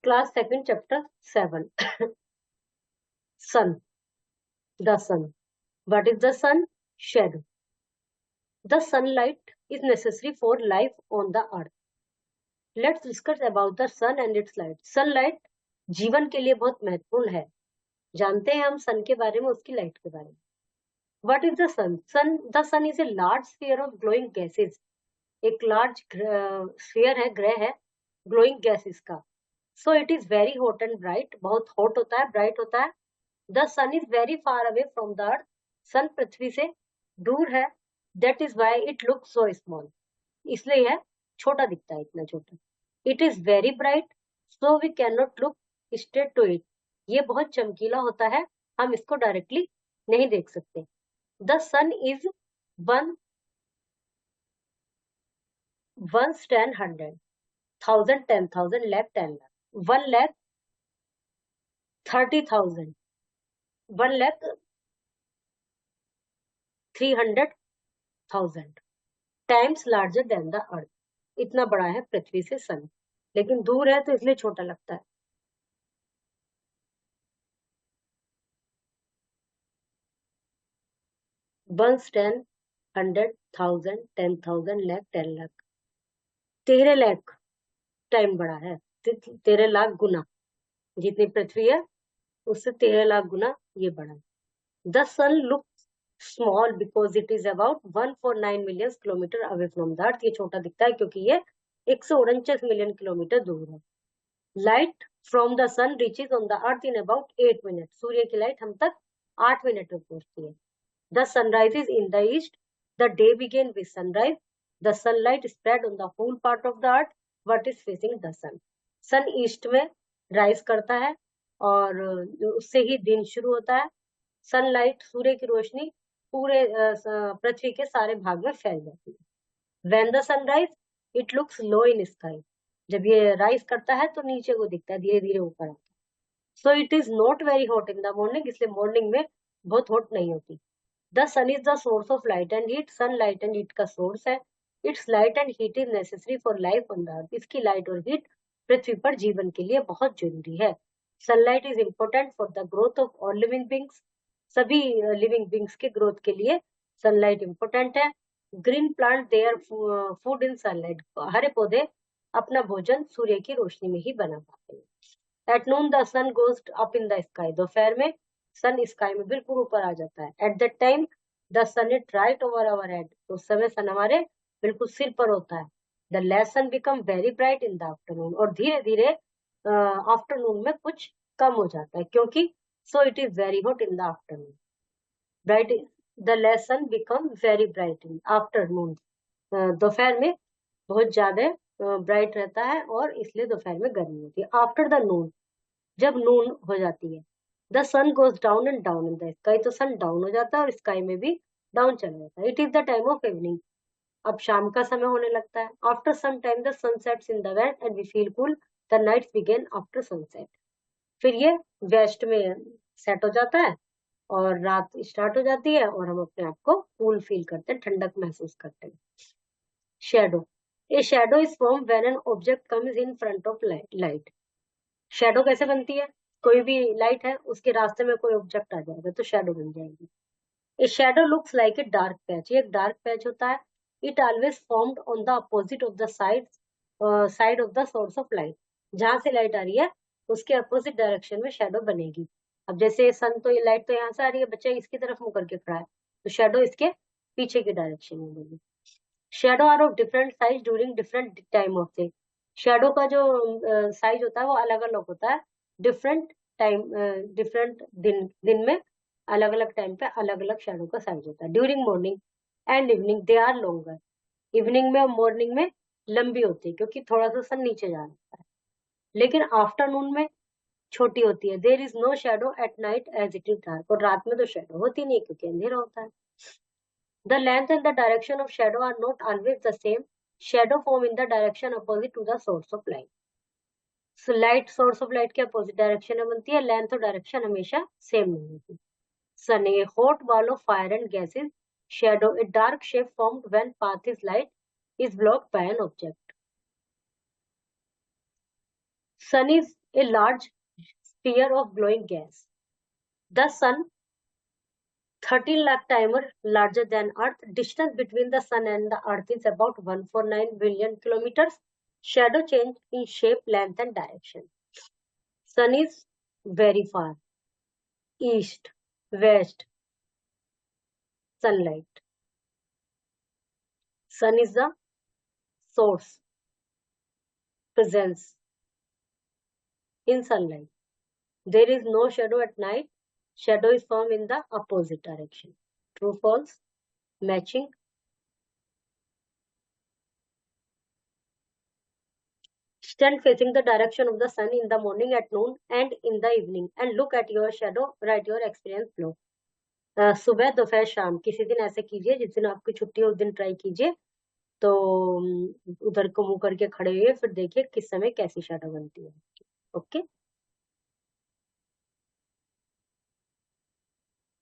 Class 2, chapter 7. Sun. The sun. What is the sun? Shadow. The sunlight is necessary for life on the earth. Let's discuss about the sun and its light. Sunlight जीवन के लिए बहुत महत्वपूर्ण है. जानते हैं हम सन के बारे में, उसकी लाइट के बारे में. What is the sun? The sun is a large sphere of glowing gases. एक large sphere है, ग्रह है, glowing gases का. So it is very hot and bright. बहुत hot होता है, bright होता है. The sun is very far away from the earth. sun पृथ्वी से दूर है. That is why it looks so small. इसलिए यह छोटा दिखता है, इतना छोटा. It is very bright, so we cannot look straight to it. ये बहुत चमकीला होता है, हम इसको डायरेक्टली नहीं देख सकते. The sun is 1, 10, 100, 1000, 10,000, lakh, 10 lakh, 1 lakh, 30,000, 1 lakh, 300,000 times larger than the earth. इतना बड़ा है पृथ्वी से सन, लेकिन दूर है तो इसलिए छोटा लगता है. Once 10, 100, 1000, 10,000, lakh, 10 lakh, 13 lakh time बड़ा है. 13 लाख गुना जितनी पृथ्वी है उससे 13 लाख गुना ये बड़ा है. The sun look small because it is about 149 million kilometer away from the earth. ये छोटा दिखता है क्योंकि ये 149 मिलियन किलोमीटर दूर है. Light from the sun reaches on the earth in about 8 minute. सूर्य की लाइट हम तक 8 मिनट में पहुंचती है. The sunrise is in the east. The day begin with sunrise. The sunlight spread on the whole part of the earth what is facing the sun. Sun east में rise करता है और उससे ही दिन शुरू होता है. सनलाइट, सूर्य की रोशनी पूरे पृथ्वी के सारे भाग में फैल जाती है. When the sunrise it looks low in sky. जब ये राइज करता है तो नीचे को दिखता है, धीरे धीरे ऊपर आता है. So it is not very hot in the morning. इसलिए मॉर्निंग में बहुत हॉट नहीं होती. The sun is the source of light and heat. Sun light and heat का सोर्स है. Its light and heat is necessary for life on the earth. इसकी light और heat पृथ्वी पर जीवन के लिए बहुत जरूरी है. Sunlight is important for the growth of all living beings. सभी लिविंग बींग्स के ग्रोथ के लिए सनलाइट इम्पोर्टेंट है. Green plant their food in sunlight. हरे पौधे अपना भोजन सूर्य की रोशनी में ही बना पाते हैं. At noon the sun goes up in the sky. दोपहर में सन स्काई में बिल्कुल ऊपर आ जाता है. At that time the sun is right over our head. उस समय सन हमारे बिल्कुल सिर पर होता है. The lesson become very bright in the afternoon. और धीरे धीरे आफ्टरनून में कुछ कम हो जाता है क्योंकि सो it is very hot in the afternoon. Bright the lesson become very bright in afternoon. दोपहर में बहुत ज्यादा ब्राइट रहता है और इसलिए दोपहर में गर्मी होती है. आफ्टर द नून, जब नून हो जाती है, the sun goes down and down in the sky. तो सन डाउन हो जाता है और स्काई में भी डाउन चला जाता है. It is the time of evening. अब शाम का समय होने लगता है. After some time the sun sets in the west and we feel cool. The nights begin after sunset. फिर ये वेस्ट में सेट हो जाता है और रात स्टार्ट हो जाती है और हम अपने आप को कूल फील करते हैं, ठंडक महसूस करते हैं. Shadow. A shadow is form when an object comes in front of light. Shadow कैसे बनती है? कोई भी लाइट है, उसके रास्ते में कोई ऑब्जेक्ट आ जाएगा तो शेडो बन जाएगी. A shadow looks like a dark patch. ये एक डार्क पैच होता है. It always formed on the opposite of the side of the source of light. जहां से लाइट आ रही है उसके अपोजिट डायरेक्शन में शेडो बनेगी. अब जैसे सन, तो ये लाइट तो यहाँ से आ रही है, बच्चा इसकी तरफ मुंह करके खड़ा है तो शेडो इसके पीछे की डायरेक्शन में बनेगी. Shadow are of different size during different time of day. Shadow का जो साइज होता है वो अलग अलग होता है. डिफरेंट टाइम, डिफरेंट दिन में अलग अलग टाइम पे अलग अलग शेडो का साइज होता है. During morning and evening they are longer. Evening में और मॉर्निंग में लंबी होती है क्योंकि थोड़ा सा सन नीचे जा रहा है. लेकिन आफ्टरनून में छोटी होती है. There is no shadow at night as it is dark. और रात में तो शेडो होती नहीं क्योंकि अंधेरा होता है. The length and the direction of shadow are not always the same. Shadow form in the direction opposite to the source of light. So light, source of light के opposite direction में बनती है. Length और direction हमेशा same नहीं होती. Sun, a hot ball of fire and gases. Shadow, a dark shape formed when path is light is blocked by an object. Sun is a large sphere of glowing gas. The sun, 13 lakh times larger than Earth. Distance between the sun and the Earth is about 149 billion kilometers. Shadow change in shape, length, and direction. Sun is very far. East, west, sunlight. Sun is the source, presence in sunlight. There is no shadow at night. Shadow is formed in the opposite direction. True, false, matching. Stand facing the direction of the sun in the morning, at noon, and in the evening, and look at your shadow. Write your experience below. सुबह दोपहर शाम किसी दिन ऐसे कीजिए, जिस दिन आपकी छुट्टी हो उस दिन ट्राई कीजिए। तो उधर को मुंह करके खड़े हुए फिर देखिए किस समय कैसी शैडो बनती है। ओके।